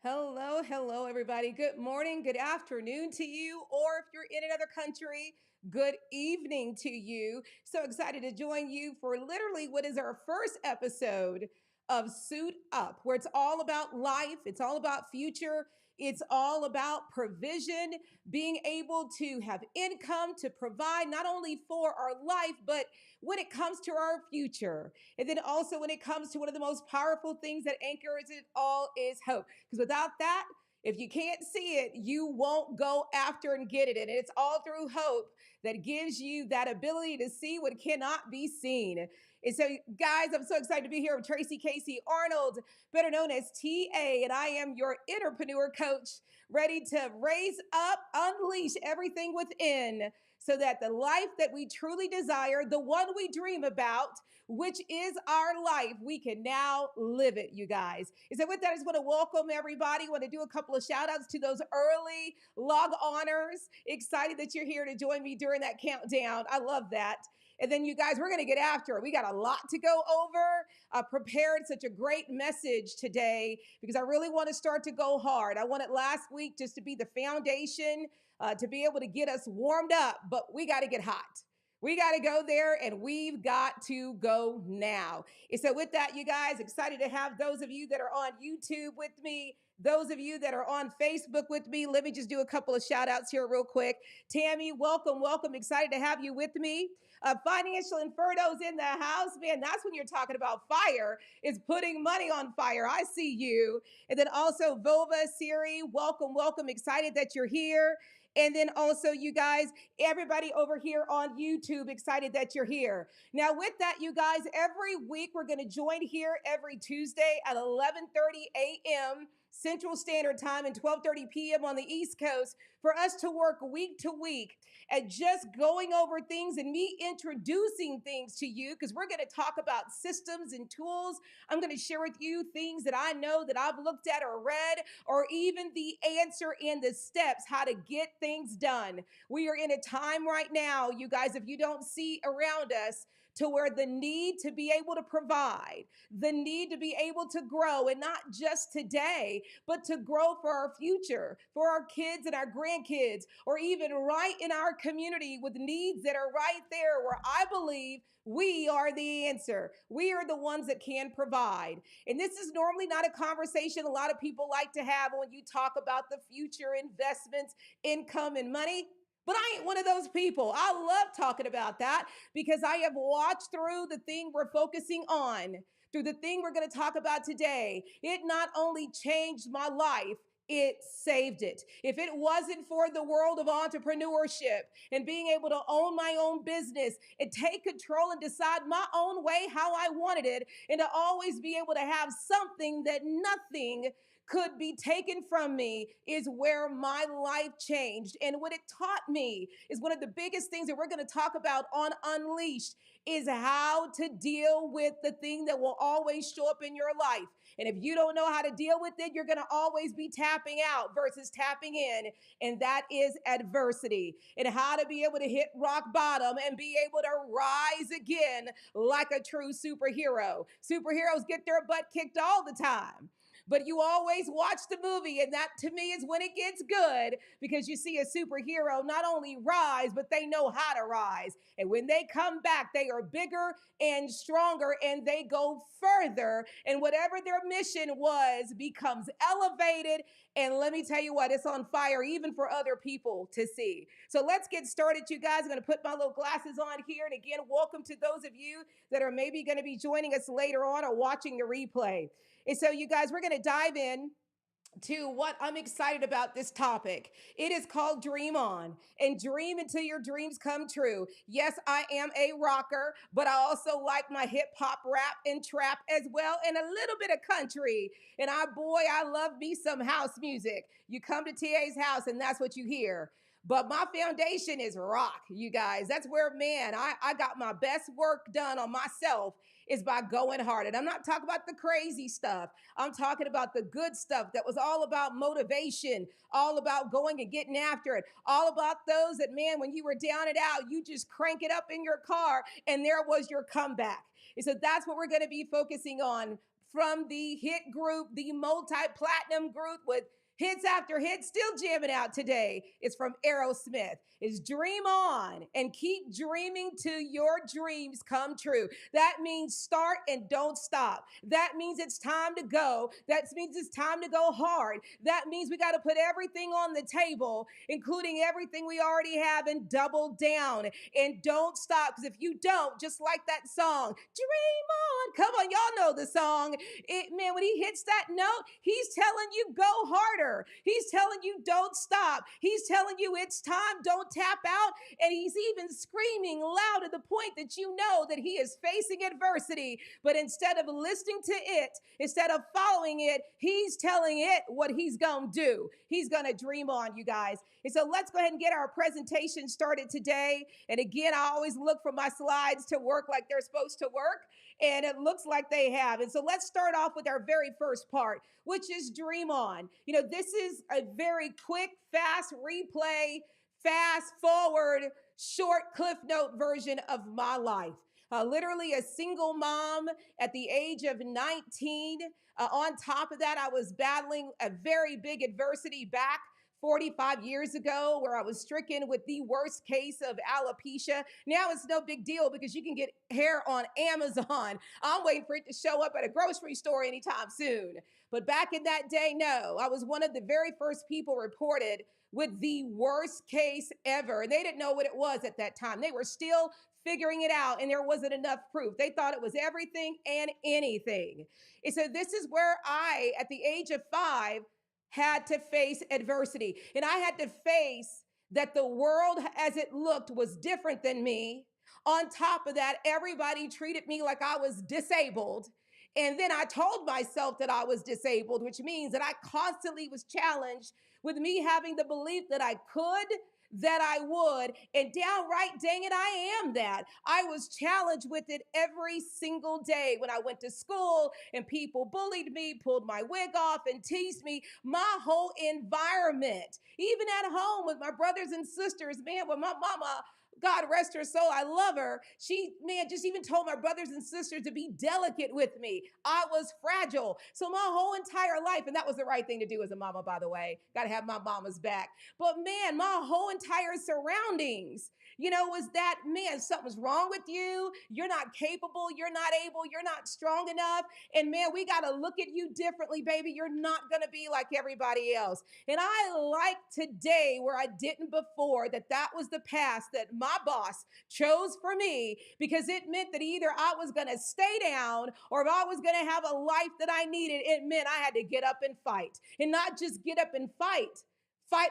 Hello, hello, everybody. Good morning, good afternoon to you, or if you're in another country, good evening to you. So excited to join you for literally what is our first episode of Suit Up, where it's all about life, it's all about future, it's all about provision, being able to have income to provide not only for our life, but when it comes to our future. And then also when it comes to one of the most powerful things that anchors it all is hope. Because without that, if you can't see it, you won't go after and get it. And it's all through hope that gives you that ability to see what cannot be seen. And so, guys, I'm so excited to be here with Tracy Casey-Arnold, better known as TA, and I am your entrepreneur coach, ready to raise up, unleash everything within so that the life that we truly desire, the one we dream about, which is our life, we can now live it, you guys. And so with that, I just want to welcome everybody. I want to do a couple of shout outs to those early log honors. Excited that you're here to join me during that countdown. I love that. And then you guys, we're going to get after it. We got a lot to go over. I prepared such a great message today because I really want to start to go hard. I wanted last week just to be the foundation, to be able to get us warmed up, but we got to get hot. We got to go there and we've got to go now. And so, with that, you guys, excited to have those of you that are on YouTube with me, those of you that are on Facebook with me. Let me just do a couple of shout outs here, real quick. Tammy, welcome, welcome. Excited to have you with me. Financial Inferno's in the house. Man, that's when you're talking about fire, is putting money on fire. I see you. And then also, Vova, Siri, welcome, welcome. Excited that you're here. And then also, you guys, everybody over here on YouTube, excited that you're here. Now, with that, you guys, every week we're going to join here every Tuesday at 11:30 a.m. Central Standard Time and 12:30 p.m. on the East Coast for us to work week to week at just going over things and me introducing things to you, because we're going to talk about systems and tools. I'm going to share with you things that I know that I've looked at or read, or even the answer and the steps how to get things done. We are in a time right now, you guys, if you don't see around us, to where the need to be able to provide, the need to be able to grow, and not just today, but to grow for our future, for our kids and our grandkids, or even right in our community with needs that are right there, where I believe we are the answer. We are the ones that can provide. And this is normally not a conversation a lot of people like to have when you talk about the future investments, income, and money. But I ain't one of those people. I love talking about that because I have watched through the thing we're focusing on, through the thing we're going to talk about today. It not only changed my life, it saved it. If it wasn't for the world of entrepreneurship and being able to own my own business and take control and decide my own way how I wanted it, and to always be able to have something that nothing could be taken from me, is where my life changed. And what it taught me is one of the biggest things that we're going to talk about on Unleashed is how to deal with the thing that will always show up in your life. And if you don't know how to deal with it, you're going to always be tapping out versus tapping in. And that is adversity, and how to be able to hit rock bottom and be able to rise again like a true superhero. Superheroes get their butt kicked all the time, but you always watch the movie, and that to me is when it gets good, because you see a superhero not only rise, but they know how to rise. And when they come back, they are bigger and stronger, and they go further. And whatever their mission was becomes elevated. And let me tell you what, it's on fire even for other people to see. So let's get started, you guys. I'm going to put my little glasses on here. And again, welcome to those of you that are maybe going to be joining us later on or watching the replay. And so, you guys, we're going to dive in to what I'm excited about this topic. It is called Dream On, and dream until your dreams come true. Yes, I am a rocker, but I also like my hip hop, rap, and trap as well, and a little bit of country. And I love me some house music. You come to TA's house and that's what you hear. But my foundation is rock, you guys. That's where, man, I got my best work done on myself, is by going hard. And I'm not talking about the crazy stuff. I'm talking about the good stuff that was all about motivation, all about going and getting after it, all about those that, man, when you were down and out, you just crank it up in your car and there was your comeback. And so that's what we're going to be focusing on from the hit group, the multi-platinum group with hits after hits, still jamming out today. It's from Aerosmith. It's Dream On and keep dreaming till your dreams come true. That means start and don't stop. That means it's time to go. That means it's time to go hard. That means we got to put everything on the table, including everything we already have, and double down and don't stop. Because if you don't, just like that song, Dream On. Come on, y'all know the song. Man, when he hits that note, he's telling you go harder. He's telling you don't stop. He's telling you it's time, don't tap out. And he's even screaming loud to the point that you know that he is facing adversity. But instead of listening to it, instead of following it, he's telling it what he's going to do. He's going to dream on, you guys. And so let's go ahead and get our presentation started today. And again, I always look for my slides to work like they're supposed to work. And it looks like they have. And so let's start off with our very first part, which is Dream On. You know, this is a very quick, fast replay, fast forward, short cliff note version of my life. Literally a single mom at the age of 19. On top of that, I was battling a very big adversity back 45 years ago, where I was stricken with the worst case of alopecia. Now it's no big deal because you can get hair on Amazon. I'm waiting for it to show up at a grocery store anytime soon. But back in that day, no, I was one of the very first people reported with the worst case ever. And they didn't know what it was at that time. They were still figuring it out, and there wasn't enough proof. They thought it was everything and anything. And so this is where I, at the age of 5, had to face adversity. And I had to face that the world as it looked was different than me. On top of that, everybody treated me like I was disabled. And then I told myself that I was disabled, which means that I constantly was challenged with me having the belief that I could, that I would, and downright, dang it, I am that. I was challenged with it every single day when I went to school and people bullied me, pulled my wig off and teased me. My whole environment, even at home with my brothers and sisters, man, with my mama, God rest her soul, I love her. She, man, just even told my brothers and sisters to be delicate with me. I was fragile. So my whole entire life, and that was the right thing to do as a mama, by the way. Got to have my mama's back. But man, my whole entire surroundings, you know, was that, man, something's wrong with you. You're not capable. You're not able. You're not strong enough. And man, we got to look at you differently, baby. You're not going to be like everybody else. And I like today where I didn't before that was the past that my boss chose for me, because it meant that either I was going to stay down or if I was going to have a life that I needed, it meant I had to get up and fight. And not just get up and fight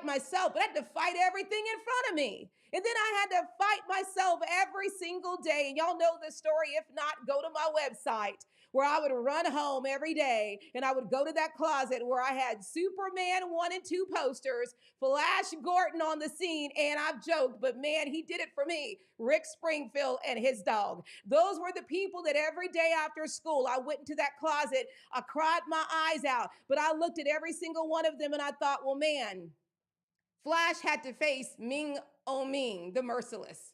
myself, but I had to fight everything in front of me. And then I had to fight myself every single day. And y'all know the story. If not, go to my website where I would run home every day and I would go to that closet where I had Superman 1 and 2 posters, Flash Gordon on the scene, and I've joked, but man, he did it for me, Rick Springfield and his dog. Those were the people that every day after school, I went into that closet, I cried my eyes out, but I looked at every single one of them and I thought, well, man, Flash had to face Ming O Ming, the merciless,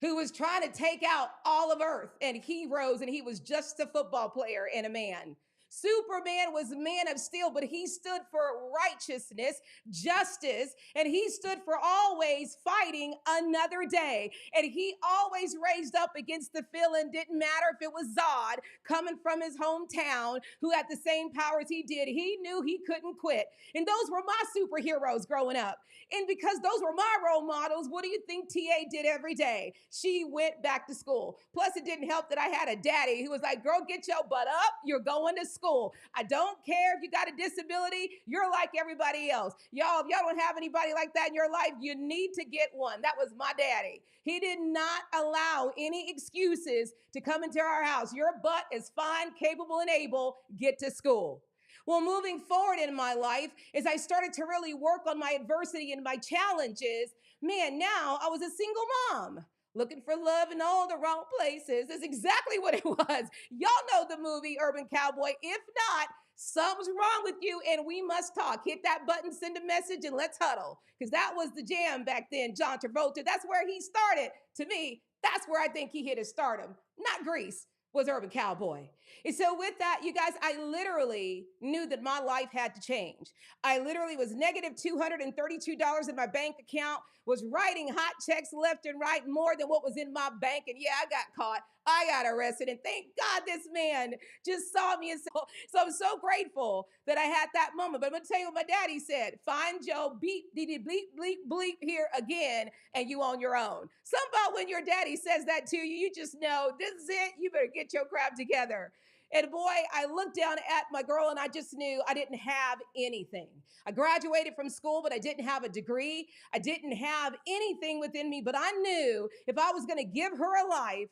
who was trying to take out all of Earth, and he rose and he was just a football player and a man. Superman was man of steel, but he stood for righteousness, justice, and he stood for always fighting another day. And he always raised up against the villain. Didn't matter if it was Zod coming from his hometown who had the same powers he did. He knew he couldn't quit. And those were my superheroes growing up. And because those were my role models, what do you think TA did every day? She went back to school. Plus, it didn't help that I had a daddy who was like, girl, get your butt up. You're going to school. I don't care if you got a disability. You're like everybody else. Y'all, if y'all don't have anybody like that in your life, you need to get one. That was my daddy. He did not allow any excuses to come into our house. Your butt is fine, capable, and able. Get to school. Well, moving forward in my life, as I started to really work on my adversity and my challenges, man, now I was a single mom. Looking for love in all the wrong places. That's exactly what it was. Y'all know the movie Urban Cowboy. If not, something's wrong with you and we must talk. Hit that button, send a message, and let's huddle. Because that was the jam back then, John Travolta. That's where he started. To me, that's where I think he hit his stardom. Not Grease, was Urban Cowboy. And so, with that, you guys, I literally knew that my life had to change. I literally was negative $232 in my bank account, was writing hot checks left and right, more than what was in my bank. And yeah, I got caught. I got arrested. And thank God this man just saw me. And so I'm so grateful that I had that moment. But I'm going to tell you what my daddy said. Find Joe, beep, bleep, bleep, bleep here again, and you on your own. Something about when your daddy says that to you, you just know this is it. You better get your crap together. And boy, I looked down at my girl and I just knew I didn't have anything. I graduated from school, but I didn't have a degree. I didn't have anything within me, but I knew if I was going to give her a life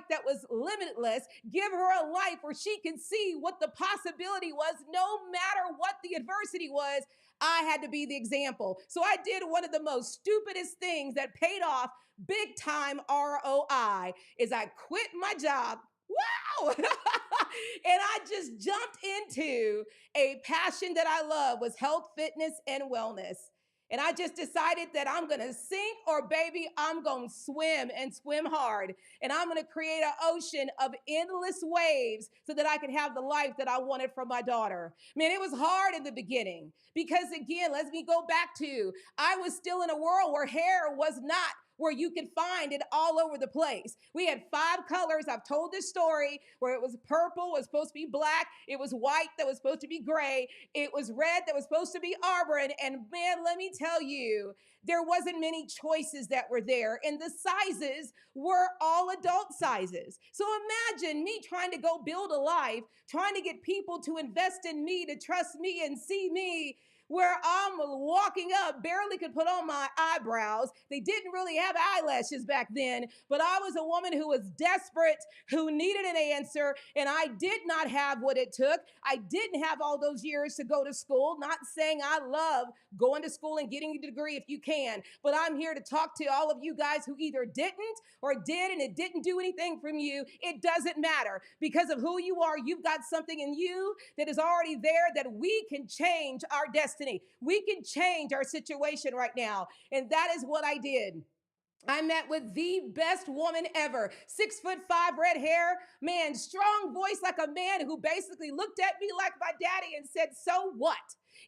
that was limitless, give her a life where she could see what the possibility was, no matter what the adversity was, I had to be the example. So I did one of the most stupidest things that paid off big time ROI is I quit my job. Wow. And I just jumped into a passion that I love was health, fitness, and wellness. And I just decided that I'm going to sink or baby, I'm going to swim and swim hard. And I'm going to create an ocean of endless waves so that I can have the life that I wanted for my daughter. Man, it was hard in the beginning because again, let me go back to, I was still in a world where hair was not where you could find it all over the place. We had 5 colors. I've told this story where it was purple, was supposed to be black. It was white that was supposed to be gray. It was red that was supposed to be arbor. And man, let me tell you, there wasn't many choices that were there. And the sizes were all adult sizes. So imagine me trying to go build a life, trying to get people to invest in me, to trust me and see me where I'm walking up, barely could put on my eyebrows. They didn't really have eyelashes back then, but I was a woman who was desperate, who needed an answer, and I did not have what it took. I didn't have all those years to go to school, not saying I love going to school and getting a degree if you can, but I'm here to talk to all of you guys who either didn't or did and it didn't do anything from you. It doesn't matter. Because of who you are, you've got something in you that is already there that we can change our destiny. We can change our situation right now. And that is what I did. I met with the best woman ever. 6'5", red hair, man, strong voice like a man who basically looked at me like my daddy and said, so what?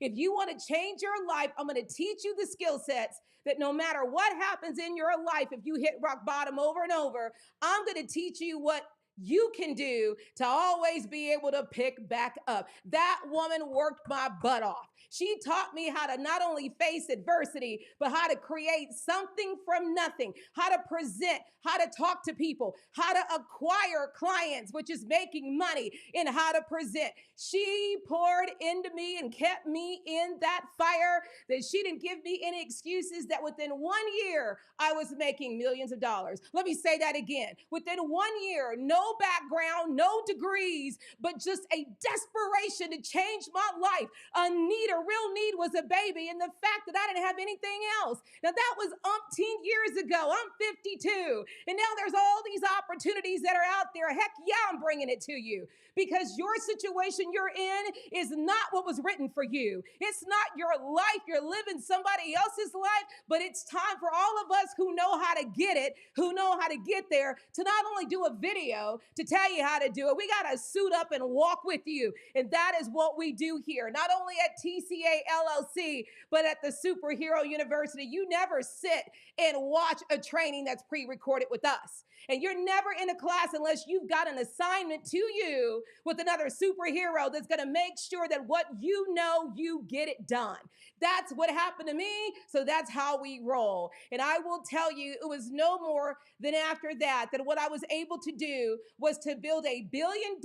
If you want to change your life, I'm going to teach you the skill sets that no matter what happens in your life, if you hit rock bottom over and over, I'm going to teach you what you can do to always be able to pick back up. That woman worked my butt off. She taught me how to not only face adversity, but how to create something from nothing, how to present, how to talk to people, how to acquire clients, which is making money, and how to present. She poured into me and kept me in that fire that she didn't give me any excuses that within 1 year, I was making millions of dollars. Let me say that again. Within 1 year, no background, no degrees, but just a desperation to change my life. A real need was a baby, and the fact that I didn't have anything else. Now, that was umpteen years ago. I'm 52, and now there's all these opportunities that are out there. Heck yeah, I'm bringing it to you because your situation you're in is not what was written for you. It's not your life. You're living somebody else's life, but it's time for all of us who know how to get it, who know how to get there, to not only do a video to tell you how to do it, we got to suit up and walk with you. And that is what we do here, not only at TCA LLC, but at the Superhero University. You never sit and watch a training that's pre-recorded with us. And you're never in a class unless you've got an assignment to you with another superhero that's going to make sure that what you know, you get it done. That's what happened to me, so that's how we roll. And I will tell you, it was no more than after that what I was able to do was to build a $1 billion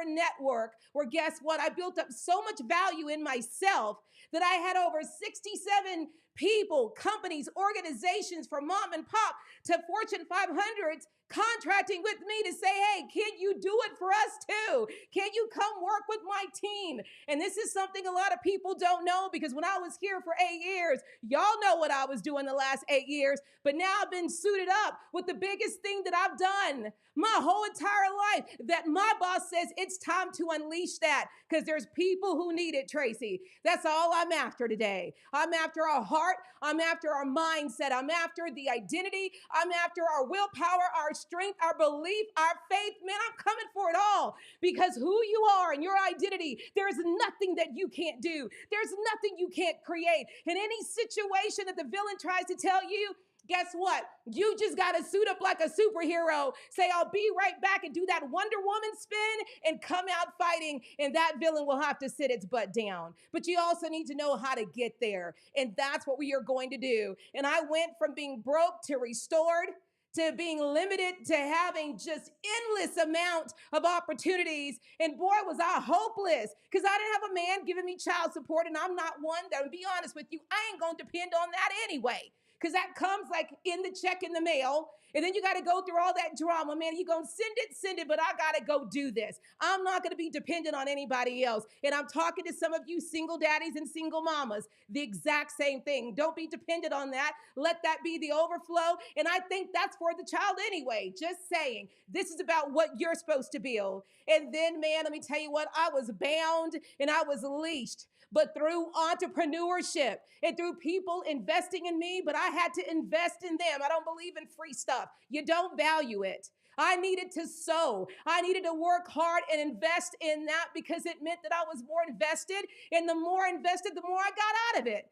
network where, guess what? I built up so much value in myself that I had over 67 people, companies, organizations from mom and pop to Fortune 500s contracting with me to say, hey, can you do it for us too? Can you come work with my team? And this is something a lot of people don't know because when I was here for 8 years, y'all know what I was doing the last 8 years, but now I've been suited up with the biggest thing that I've done my whole entire life that my boss says it's time to unleash that because there's people who need it, Tracy. That's all I'm after today. I'm after a heart heart. I'm after our mindset. I'm after the identity. I'm after our willpower, our strength, our belief, our faith. Man, I'm coming for it all, because who you are and your identity, there is nothing that you can't do. There's nothing you can't create. In any situation that the villain tries to tell you, guess what? You just got to suit up like a superhero, say, I'll be right back, and do that Wonder Woman spin and come out fighting, and that villain will have to sit its butt down. But you also need to know how to get there, and that's what we are going to do. And I went from being broke to restored, to being limited, to having just endless amount of opportunities. And boy, was I hopeless, because I didn't have a man giving me child support, and I'm not one that, to be honest with you, I ain't going to depend on that anyway, because that comes like in the check in the mail. And then you got to go through all that drama. Man, you're going to send it, but I got to go do this. I'm not going to be dependent on anybody else. And I'm talking to some of you single daddies and single mamas, the exact same thing. Don't be dependent on that. Let that be the overflow. And I think that's for the child anyway. Just saying, this is about what you're supposed to build. And then, man, let me tell you what, I was bound and I was leashed. But through entrepreneurship and through people investing in me, but I had to invest in them. I don't believe in free stuff. You don't value it. I needed to sow. I needed to work hard and invest in that, because it meant that I was more invested. And the more invested, the more I got out of it.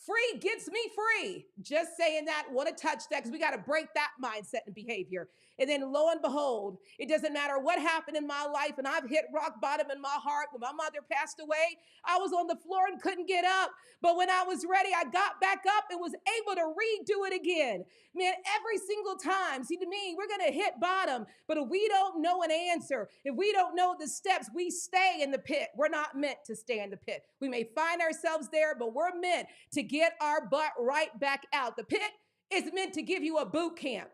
Free gets me free. Just saying that, want to touch that, because we got to break that mindset and behavior. And then lo and behold, it doesn't matter what happened in my life, and I've hit rock bottom in my heart. When my mother passed away, I was on the floor and couldn't get up. But when I was ready, I got back up and was able to redo it again. Man, every single time. See, to me, we're going to hit bottom, but if we don't know an answer, if we don't know the steps, we stay in the pit. We're not meant to stay in the pit. We may find ourselves there, but we're meant to get our butt right back out. The pit is meant to give you a boot camp.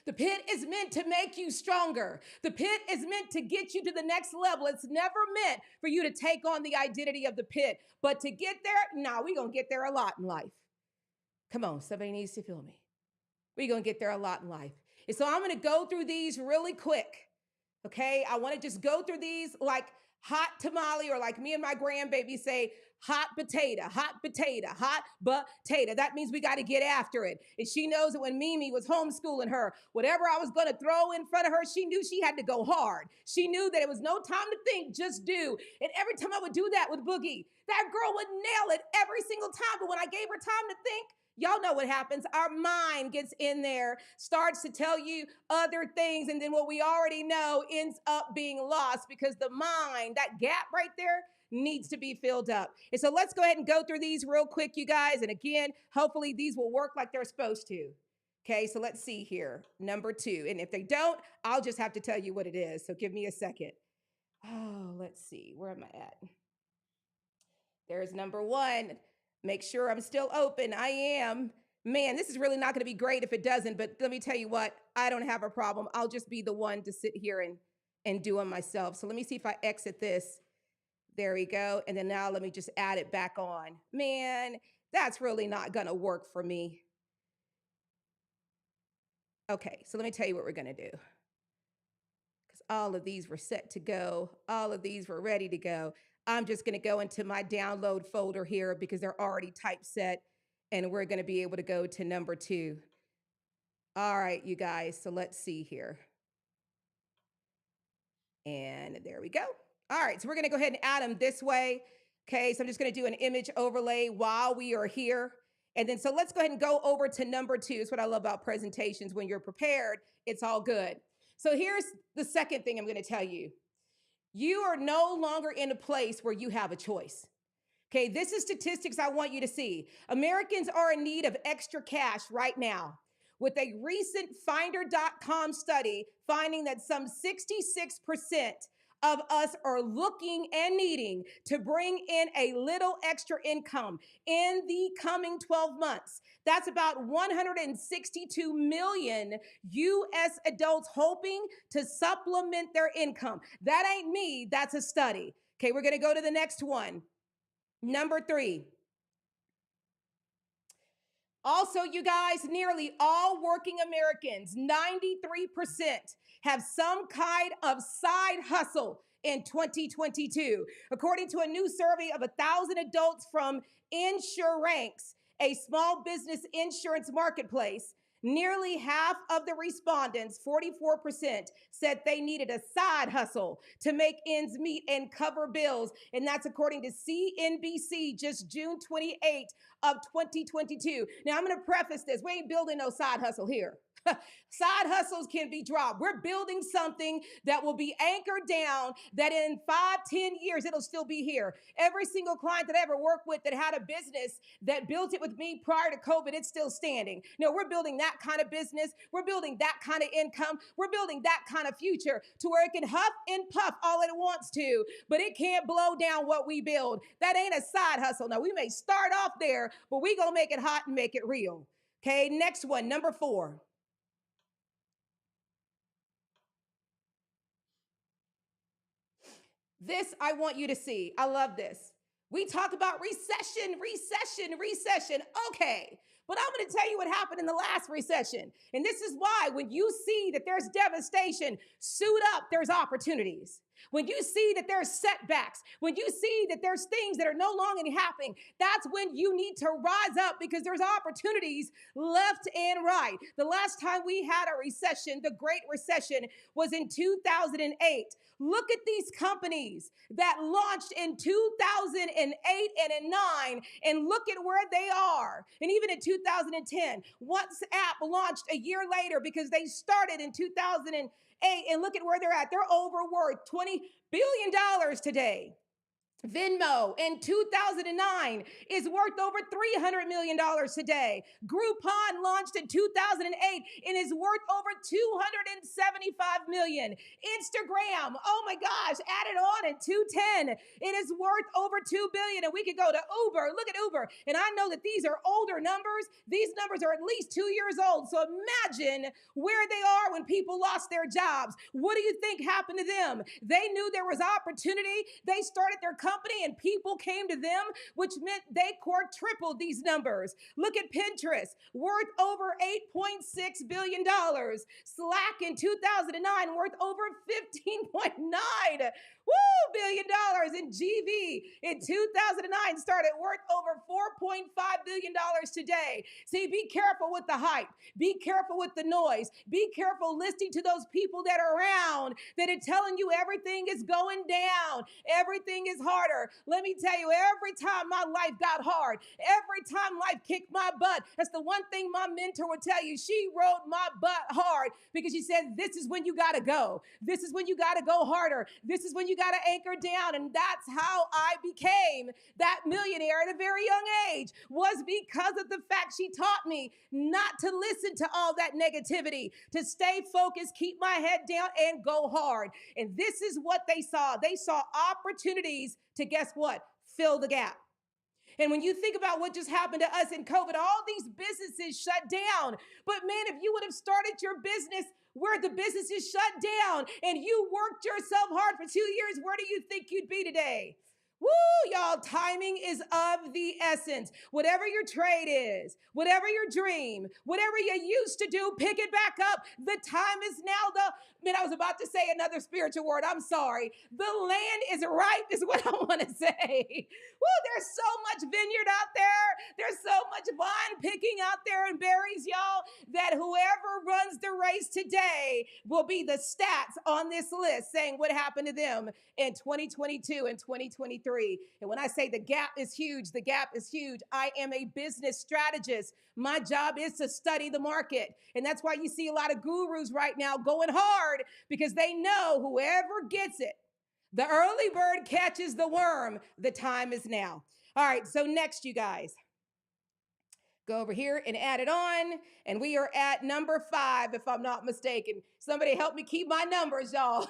The pit is meant to make you stronger. The pit is meant to get you to the next level. It's never meant for you to take on the identity of the pit. But to get there, no, we're going to get there a lot in life. Come on, somebody needs to feel me. We're going to get there a lot in life. And so I'm going to go through these really quick. Okay, I want to just go through these like hot tamale, or like me and my grandbaby say, hot potato, hot potato, hot potato. That means we got to get after it. And she knows that when Mimi was homeschooling her, whatever I was going to throw in front of her, she knew she had to go hard. She knew that it was no time to think, just do. And every time I would do that with Boogie, that girl would nail it every single time. But when I gave her time to think, y'all know what happens. Our mind gets in there, starts to tell you other things, and then what we already know ends up being lost, because the mind, that gap right there, needs to be filled up. And so let's go ahead and go through these real quick, you guys. And again, hopefully these will work like they're supposed to. Okay, so let's see here. Number 2. And if they don't, I'll just have to tell you what it is. So give me a second. Oh, let's see. Where am I at? There's number 1. Make sure I'm still open. I am. Man, this is really not going to be great if it doesn't, but let me tell you what, I don't have a problem. I'll just be the one to sit here and do them myself. So let me see if I exit this. There we go. And then now let me just add it back on. Man, that's really not going to work for me. Okay, so let me tell you what we're going to do. Because all of these were set to go. All of these were ready to go. I'm just going to go into my download folder here because they're already typeset, and we're going to be able to go to number 2. All right, you guys, so let's see here. And there we go. All right, so we're going to go ahead and add them this way. Okay, so I'm just going to do an image overlay while we are here. And then so let's go ahead and go over to number 2. It's what I love about presentations. When you're prepared, it's all good. So here's the second thing I'm going to tell you. You are no longer in a place where you have a choice. Okay, this is statistics I want you to see. Americans are in need of extra cash right now, with a recent Finder.com study finding that some 66% of us are looking and needing to bring in a little extra income in the coming 12 months. That's about 162 million U.S. adults hoping to supplement their income. That ain't me, that's a study. Okay, we're gonna go to the next one. Number 3. Also, you guys, nearly all working Americans, 93%, have some kind of side hustle in 2022. According to a new survey of 1,000 adults from INSURANCE, a small business insurance marketplace, nearly half of the respondents, 44%, said they needed a side hustle to make ends meet and cover bills. And that's according to CNBC, just June 28th of 2022. Now, I'm going to preface this. We ain't building no side hustle here. Side hustles can be dropped. We're building something that will be anchored down, that in 5-10 years, it'll still be here. Every single client that I ever worked with that had a business that built it with me prior to COVID, it's still standing. No, we're building that kind of business. We're building that kind of income. We're building that kind of future to where it can huff and puff all it wants to, but it can't blow down what we build. That ain't a side hustle. Now, we may start off there, but we gonna make it hot and make it real. Okay, next one, number 4. This I want you to see. I love this. We talk about recession. Okay. But I'm going to tell you what happened in the last recession. And this is why when you see that there's devastation, suit up, there's opportunities. When you see that there's setbacks, when you see that there's things that are no longer happening, that's when you need to rise up, because there's opportunities left and right. The last time we had a recession, the Great Recession, was in 2008. Look at these companies that launched in 2008 and in 9, and look at where they are. And even in 2010, WhatsApp launched a year later because they started in 2008, and look at where they're at. They're over worth $20 billion today. Venmo in 2009 is worth over $300 million today. Groupon launched in 2008 and is worth over $275 million. Instagram, oh my gosh, added on in 2010. It is worth over $2 billion. And we could go to Uber. Look at Uber. And I know that these are older numbers. These numbers are at least 2 years old. So imagine where they are when people lost their jobs. What do you think happened to them? They knew there was opportunity. They started their company and people came to them, which meant they quadrupled these numbers. Look at Pinterest, worth over $8.6 billion. Slack in 2009, worth over $15.9 billion. And GV in 2009 started worth over $4.5 billion today. See, be careful with the hype. Be careful with the noise. Be careful listening to those people that are around that are telling you everything is going down. Everything is harder. Let me tell you, every time my life got hard, every time life kicked my butt, that's the one thing my mentor would tell you. She rode my butt hard because she said, this is when you got to go. This is when you got to go harder. This is when you got to anchor down. And that's how I became that millionaire at a very young age, was because of the fact she taught me not to listen to all that negativity, to stay focused, keep my head down, and go hard. And this is what they saw. They saw opportunities to, guess what? Fill the gap. And when you think about what just happened to us in COVID, all these businesses shut down. But man, if you would have started your business where the business is shut down and you worked yourself hard for 2 years, where do you think you'd be today? Woo, y'all, timing is of the essence. Whatever your trade is, whatever your dream, whatever you used to do, pick it back up. The time is now. I was about to say another spiritual word. I'm sorry. The land is ripe is what I want to say. Woo, there's so much vineyard out there. There's so much vine picking out there and berries, y'all, that whoever runs the race today will be the stats on this list saying what happened to them in 2022 and 2023. And when I say the gap is huge, the gap is huge. I am a business strategist. My job is to study the market. And that's why you see a lot of gurus right now going hard, because they know whoever gets it, the early bird catches the worm. The time is now. All right, so next, you guys, go over here and add it on. And we are at number 5, if I'm not mistaken. Somebody help me keep my numbers, y'all.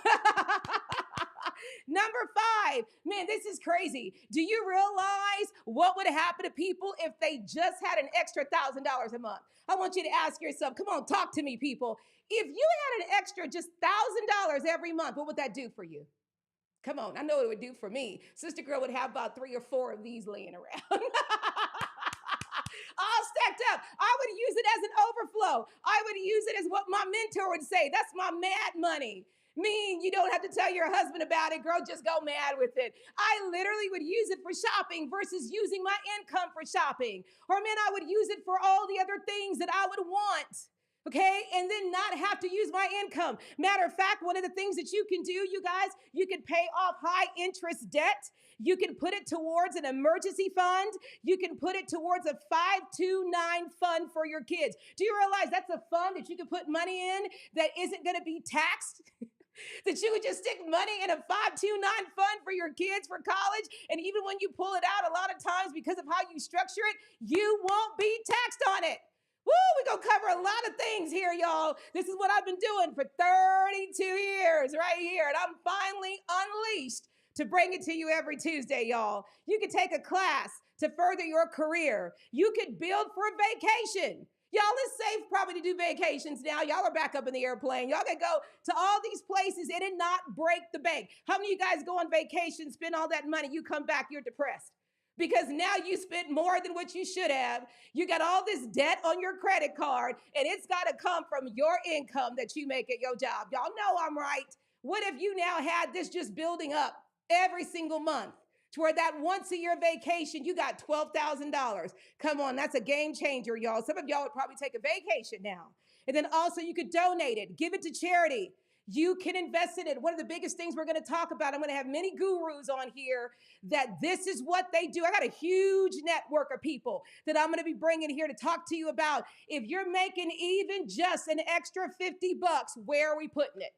Number 5, man, this is crazy. Do you realize what would happen to people if they just had an extra $1,000 a month? I want you to ask yourself, come on, talk to me, people. If you had an extra just $1,000 every month, what would that do for you? Come on, I know what it would do for me. Sister Girl would have about 3 or 4 of these laying around. All stacked up. I would use it as an overflow. I would use it as what my mentor would say. That's my mad money. Mean you don't have to tell your husband about it, girl, just go mad with it. I literally would use it for shopping versus using my income for shopping. Or man, I would use it for all the other things that I would want. Okay, and then not have to use my income. Matter of fact, one of the things that you can do, you guys, you can pay off high interest debt. You can put it towards an emergency fund. You can put it towards a 529 fund for your kids. Do you realize that's a fund that you can put money in that isn't going to be taxed? That you would just stick money in a 529 fund for your kids for college. And even when you pull it out, a lot of times because of how you structure it, you won't be taxed on it. Woo, we're going to cover a lot of things here, y'all. This is what I've been doing for 32 years right here. And I'm finally unleashed to bring it to you every Tuesday, y'all. You could take a class to further your career. You could build for a vacation. Y'all, it's safe probably to do vacations now. Y'all are back up in the airplane. Y'all can go to all these places and it not break the bank. How many of you guys go on vacation, spend all that money, you come back, you're depressed? Because now you spent more than what you should have. You got all this debt on your credit card, and it's got to come from your income that you make at your job. Y'all know I'm right. What if you now had this just building up every single month to where that once a year vacation, you got $12,000? Come on, that's a game changer, y'all. Some of y'all would probably take a vacation now. And then also you could donate it, give it to charity. You can invest in it. One of the biggest things we're going to talk about, I'm going to have many gurus on here that this is what they do. I got a huge network of people that I'm going to be bringing here to talk to you about. If you're making even just an extra $50, where are we putting it?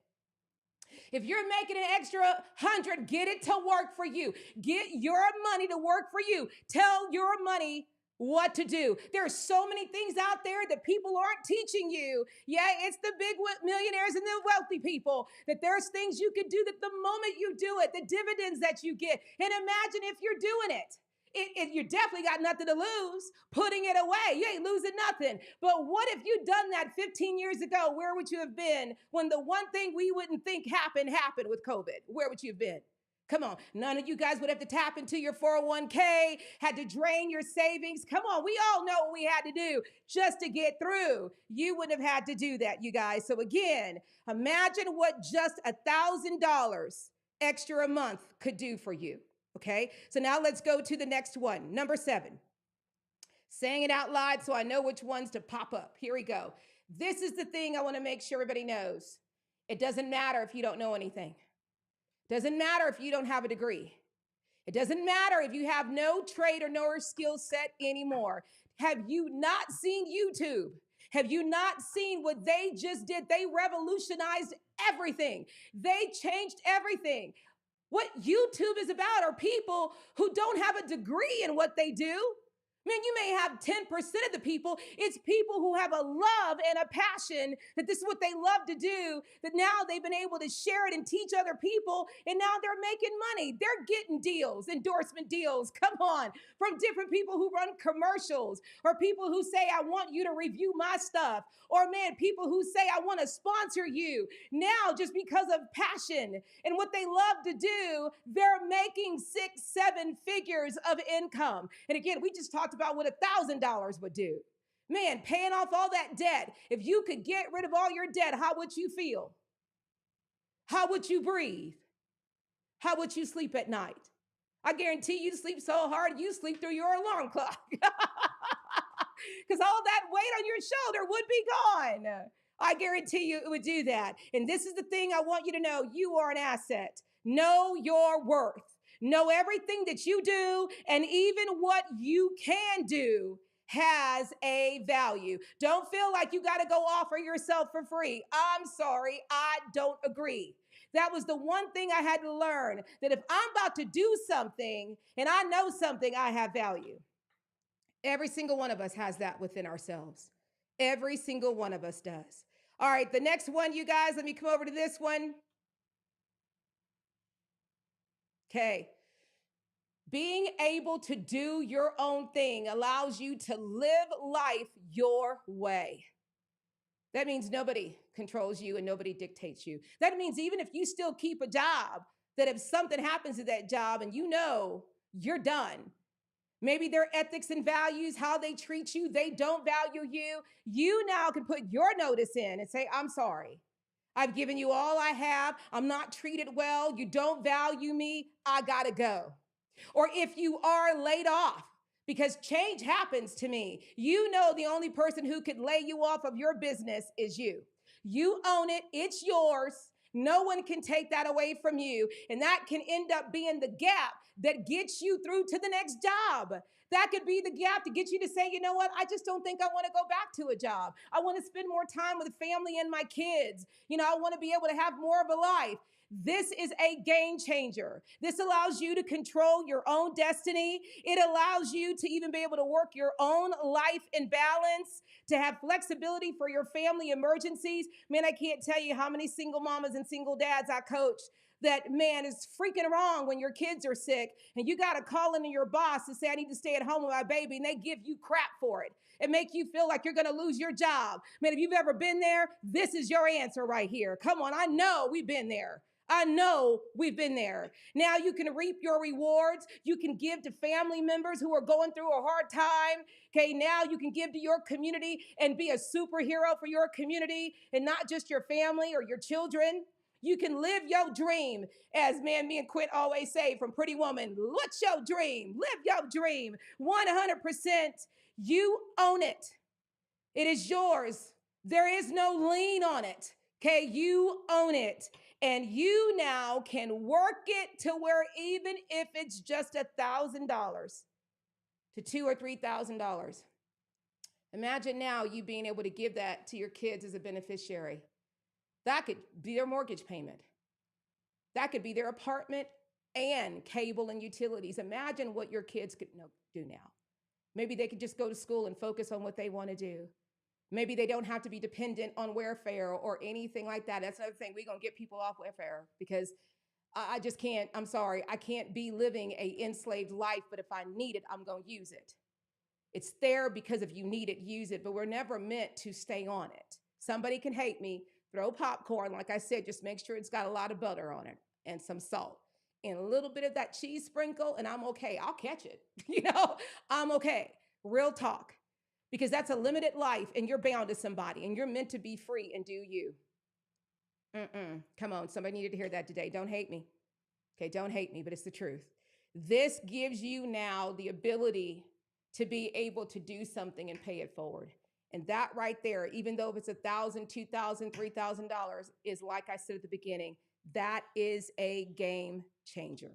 If you're making an extra 100, get it to work for you. Get your money to work for you. Tell your money what to do. There are so many things out there that people aren't teaching you. Yeah, it's the big millionaires and the wealthy people, that there's things you could do that the moment you do it, the dividends that you get. And imagine if you're doing it. You definitely got nothing to lose putting it away. You ain't losing nothing. But what if you'd done that 15 years ago? Where would you have been when the one thing we wouldn't think happened with COVID? Where would you have been? Come on. None of you guys would have to tap into your 401k, had to drain your savings. Come on. We all know what we had to do just to get through. You wouldn't have had to do that, you guys. So again, imagine what just $1,000 extra a month could do for you. Okay, so now let's go to the next one. Number 7, saying it out loud so I know which ones to pop up. Here we go. This is the thing I want to make sure everybody knows. It doesn't matter if you don't know anything. It doesn't matter if you don't have a degree. It doesn't matter if you have no trade or no skill set anymore. Have you not seen YouTube? Have you not seen what they just did? They revolutionized everything. They changed everything. What YouTube is about are people who don't have a degree in what they do. Man, you may have 10% of the people. It's people who have a love and a passion that this is what they love to do, that now they've been able to share it and teach other people, and now they're making money. They're getting deals, endorsement deals, come on, from different people who run commercials, or people who say, I want you to review my stuff, or man, people who say, I want to sponsor you. Now, just because of passion and what they love to do, they're making 6-7 figures of income. And again, we just talked about what $1,000 would do. Man, paying off all that debt. If you could get rid of all your debt, how would you feel? How would you breathe? How would you sleep at night? I guarantee you sleep so hard, you sleep through your alarm clock. Because all that weight on your shoulder would be gone. I guarantee you it would do that. And this is the thing I want you to know. You are an asset. Know your worth. Know everything that you do, and even what you can do has a value. Don't feel like you got to go offer yourself for free. I'm sorry, I don't agree. That was the one thing I had to learn, that if I'm about to do something and I know something, I have value. Every single one of us has that within ourselves. Every single one of us does. All right, the next one, you guys, let me come over to this one. Okay. Being able to do your own thing allows you to live life your way. That means nobody controls you and nobody dictates you. That means even if you still keep a job, that if something happens to that job and you know you're done, maybe their ethics and values, how they treat you, they don't value you, you now can put your notice in and say, I'm sorry. I've given you all I have. I'm not treated well. You don't value me. I gotta go. Or if you are laid off, because change happens to me, you know the only person who could lay you off of your business is you. You own it, it's yours. No one can take that away from you. And that can end up being the gap that gets you through to the next job. That could be the gap to get you to say, you know what, I just don't think I want to go back to a job. I want to spend more time with family and my kids. I want to be able to have more of a life. This is a game changer. This allows you to control your own destiny. It allows you to even be able to work your own life in balance, to have flexibility for your family emergencies. Man, I can't tell you how many single mamas and single dads I coach that, man, is freaking wrong when your kids are sick and you got to call into your boss to say, I need to stay at home with my baby, and they give you crap for it and make you feel like you're going to lose your job. Man, if you've ever been there, this is your answer right here. Come on, I know we've been there. I know we've been there. Now you can reap your rewards. You can give to family members who are going through a hard time. Okay, now you can give to your community and be a superhero for your community and not just your family or your children. You can live your dream. As me and Quint always say from Pretty Woman, what's your dream? Live your dream. 100%. You own it. It is yours. There is no lien on it. Okay, you own it. And you now can work it to where even if it's just $1,000 to $2,000 or $3,000. Imagine now you being able to give that to your kids as a beneficiary. That could be their mortgage payment. That could be their apartment and cable and utilities. Imagine what your kids could do now. Maybe they could just go to school and focus on what they want to do. Maybe they don't have to be dependent on welfare or anything like that. That's another thing. We're going to get people off welfare because I just can't, I'm sorry, I can't be living an enslaved life, but if I need it, I'm going to use it. It's there because if you need it, use it, but we're never meant to stay on it. Somebody can hate me, throw popcorn, like I said, just make sure it's got a lot of butter on it and some salt and a little bit of that cheese sprinkle, and I'm okay. I'll catch it. I'm okay. Real talk. Because that's a limited life and you're bound to somebody and you're meant to be free and do you. Come on, somebody needed to hear that today. Don't hate me. Okay, don't hate me, but it's the truth. This gives you now the ability to be able to do something and pay it forward. And that right there, even though if it's $1,000, $2,000, $3,000, is like I said at the beginning, that is a game changer.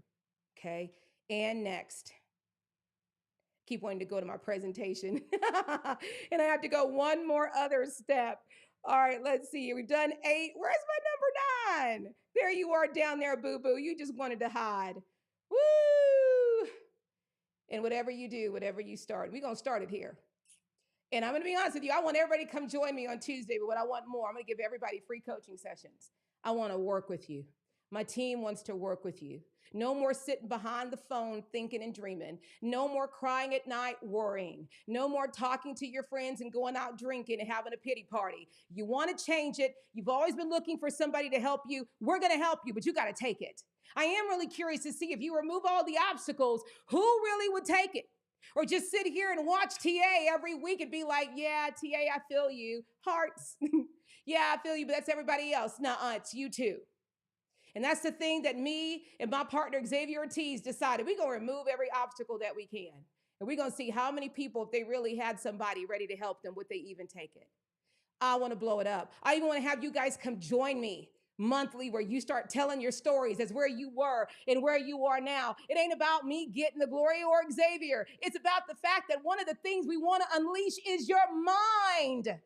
Okay, and next. Keep wanting to go to my presentation. And I have to go one more other step. All right, let's see. We've done 8. Where's my number 9? There you are down there, boo-boo. You just wanted to hide. Woo! And whatever you do, whatever you start, we're going to start it here. And I'm going to be honest with you. I want everybody to come join me on Tuesday, but what I want more, I'm going to give everybody free coaching sessions. I want to work with you. My team wants to work with you. No more sitting behind the phone thinking and dreaming. No more crying at night worrying. No more talking to your friends and going out drinking and having a pity party. You want to change it. You've always been looking for somebody to help you. We're going to help you, but you got to take it. I am really curious to see if you remove all the obstacles, who really would take it? Or just sit here and watch TA every week and be like, yeah, TA, I feel you. Hearts. Yeah, I feel you, but that's everybody else. Nuh-uh, it's you too. And that's the thing that me and my partner, Xavier Ortiz, decided. We're going to remove every obstacle that we can. And we're going to see how many people, if they really had somebody ready to help them, would they even take it? I want to blow it up. I even want to have you guys come join me monthly where you start telling your stories as where you were and where you are now. It ain't about me getting the glory or Xavier. It's about the fact that one of the things we want to unleash is your mind,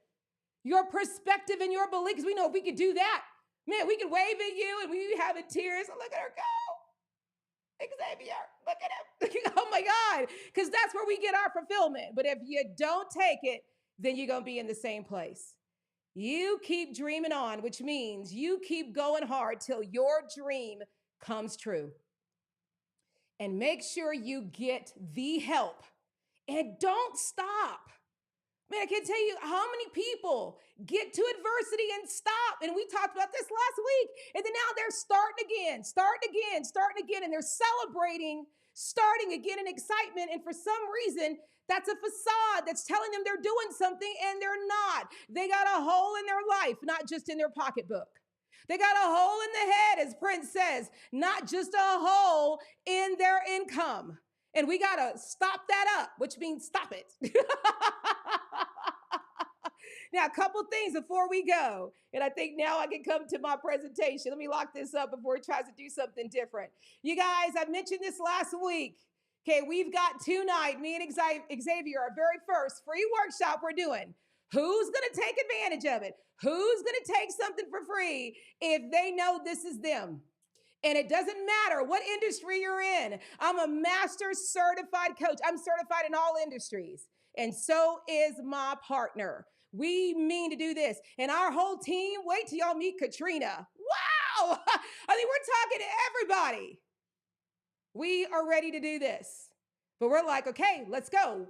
your perspective and your beliefs. We know if we could do that, man, we could wave at you and we having tears. Look at her go. Xavier, look at him. Oh my God. Because that's where we get our fulfillment. But if you don't take it, then you're going to be in the same place. You keep dreaming on, which means you keep going hard till your dream comes true. And make sure you get the help. And don't stop. Man, I can't tell you how many people get to adversity and stop. And we talked about this last week. And then now they're starting again, and they're celebrating, starting again in excitement. And for some reason, that's a facade that's telling them they're doing something and they're not. They got a hole in their life, not just in their pocketbook. They got a hole in the head, as Prince says, not just a hole in their income. And we got to stop that up, which means stop it. Now, a couple things before we go, and I think now I can come to my presentation. Let me lock this up before it tries to do something different. You guys, I mentioned this last week. Okay, we've got tonight, me and Xavier, our very first free workshop we're doing. Who's going to take advantage of it? Who's going to take something for free if they know this is them? And it doesn't matter what industry you're in. I'm a master certified coach. I'm certified in all industries. And so is my partner. We mean to do this. And our whole team, wait till y'all meet Katrina. Wow! I mean, we're talking to everybody. We are ready to do this. But we're like, okay, let's go.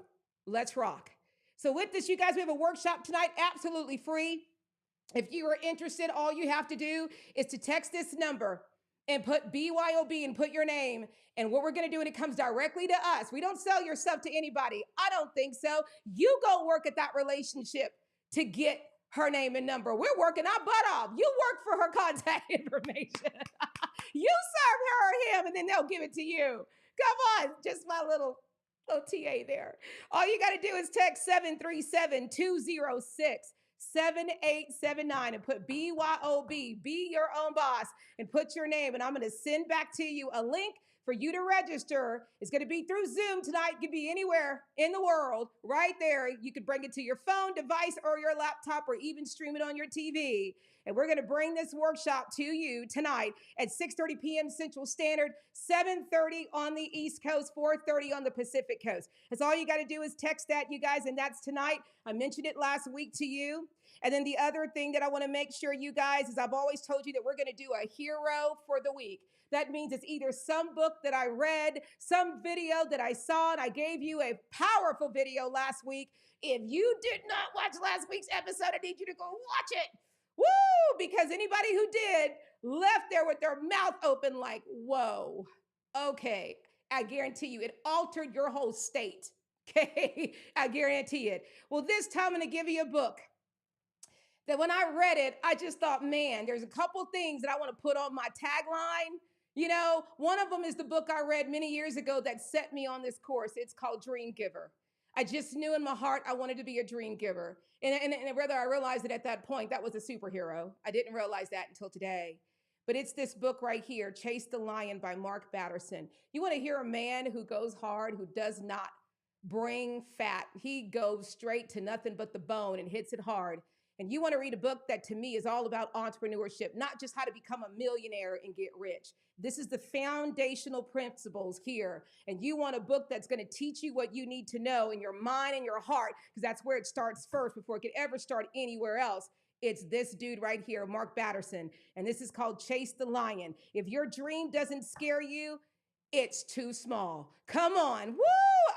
Let's rock. So with this, you guys, we have a workshop tonight, absolutely free. If you are interested, all you have to do is to text this number and put BYOB and put your name. And what we're going to do, and it comes directly to us. We don't sell your stuff to anybody. I don't think so. You go work at that relationship to get her name and number. We're working our butt off. You work for her contact information. You serve her or him, and then they'll give it to you. Come on, just my little TA there. All you got to do is text 737-206-7879 and put BYOB, be your own boss, and put your name. And I'm going to send back to you a link for you to register. It's going to be through Zoom tonight. It could be anywhere in the world, right there. You could bring it to your phone device or your laptop or even stream it on your TV. And we're going to bring this workshop to you tonight at 6:30 p.m. Central Standard, 7:30 on the East Coast, 4:30 on the Pacific Coast. That's all you got to do is text that, you guys, and that's tonight. I mentioned it last week to you. And then the other thing that I want to make sure you guys is I've always told you that we're going to do a hero for the week. That means it's either some book that I read, some video that I saw, and I gave you a powerful video last week. If you did not watch last week's episode, I need you to go watch it. Woo! Because anybody who did left there with their mouth open like, whoa, okay. I guarantee you it altered your whole state. Okay, I guarantee it. Well, this time I'm going to give you a book that when I read it, I just thought, man, there's a couple things that I want to put on my tagline. You know, one of them is the book I read many years ago that set me on this course. It's called Dream Giver. I just knew in my heart I wanted to be a dream giver. And whether I realized it at that point, that was a superhero. I didn't realize that until today. But it's this book right here, Chase the Lion by Mark Batterson. You want to hear a man who goes hard, who does not bring fat. He goes straight to nothing but the bone and hits it hard. And you want to read a book that to me is all about entrepreneurship, not just how to become a millionaire and get rich. This is the foundational principles here. And you want a book that's going to teach you what you need to know in your mind and your heart, because that's where it starts first before it could ever start anywhere else. It's this dude right here, Mark Batterson. And this is called Chase the Lion. If your dream doesn't scare you, it's too small. Come on. Woo!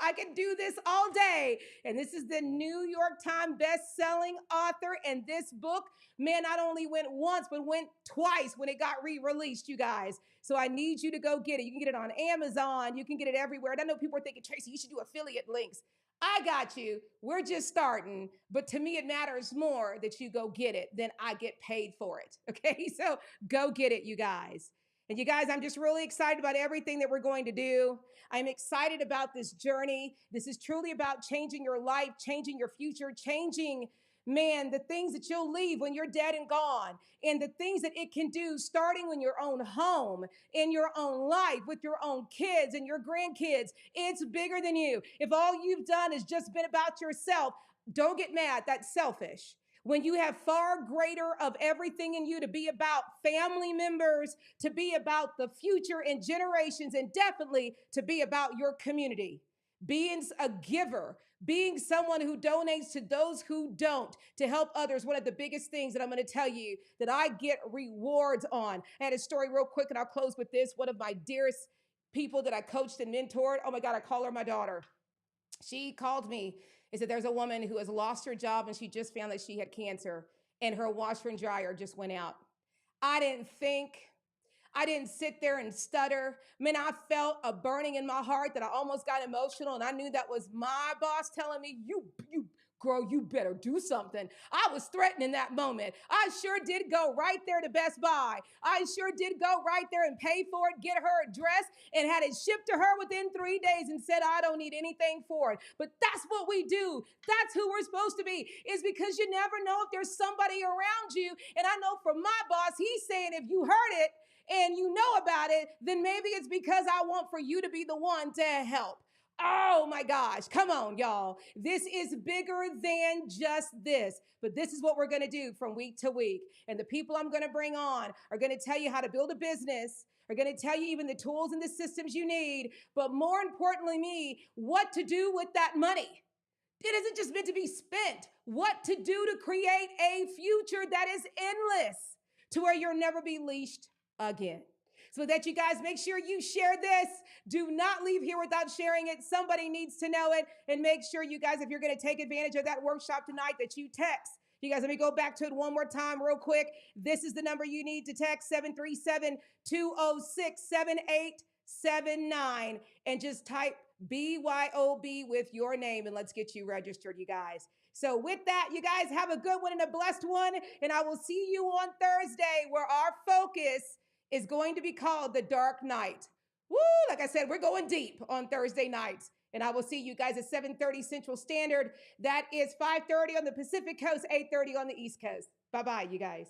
I can do this all day. And this is the New York Times best-selling author. And this book, man, not only went once, but went twice when it got re-released, you guys. So I need you to go get it. You can get it on Amazon. You can get it everywhere. And I know people are thinking, Tracy, you should do affiliate links. I got you. We're just starting. But to me, it matters more that you go get it than I get paid for it. Okay? So go get it, you guys. And you guys, I'm just really excited about everything that we're going to do. I'm excited about this journey. This is truly about changing your life, changing your future, changing, man, the things that you'll leave when you're dead and gone, and the things that it can do starting in your own home, in your own life, with your own kids and your grandkids. It's bigger than you. If all you've done is just been about yourself, don't get mad. That's selfish. When you have far greater of everything in you to be about family members, to be about the future and generations, and definitely to be about your community. Being a giver, being someone who donates to those who don't, to help others. One of the biggest things that I'm going to tell you that I get rewards on. I had a story real quick, and I'll close with this. One of my dearest people that I coached and mentored, oh my God, I call her my daughter. She called me and said there's a woman who has lost her job and she just found that she had cancer and her washer and dryer just went out. I didn't sit there and stutter. Man, I felt a burning in my heart that I almost got emotional, and I knew that was my boss telling me, you girl, you better do something. I was threatened in that moment. I sure did go right there to Best Buy. I sure did go right there and pay for it, get her a dress, and had it shipped to her within 3 days and said, I don't need anything for it. But that's what we do. That's who we're supposed to be, is because you never know if there's somebody around you. And I know from my boss, he's saying if you heard it and you know about it, then maybe it's because I want for you to be the one to help. Oh my gosh, come on, y'all. This is bigger than just this, but this is what we're going to do from week to week. And the people I'm going to bring on are going to tell you how to build a business, are going to tell you even the tools and the systems you need, but more importantly, what to do with that money. It isn't just meant to be spent. What to do to create a future that is endless, to where you'll never be leashed again. So that you guys make sure you share this. Do not leave here without sharing it. Somebody needs to know it. And make sure you guys, if you're going to take advantage of that workshop tonight, that you text. You guys, let me go back to it one more time real quick. This is the number you need to text, 737-206-7879. And just type BYOB with your name, and let's get you registered, you guys. So with that, you guys have a good one and a blessed one. And I will see you on Thursday, where our focus is going to be called The Dark Night. Woo! Like I said, we're going deep on Thursday nights. And I will see you guys at 7:30 Central Standard. That is 5:30 on the Pacific Coast, 8:30 on the East Coast. Bye-bye, you guys.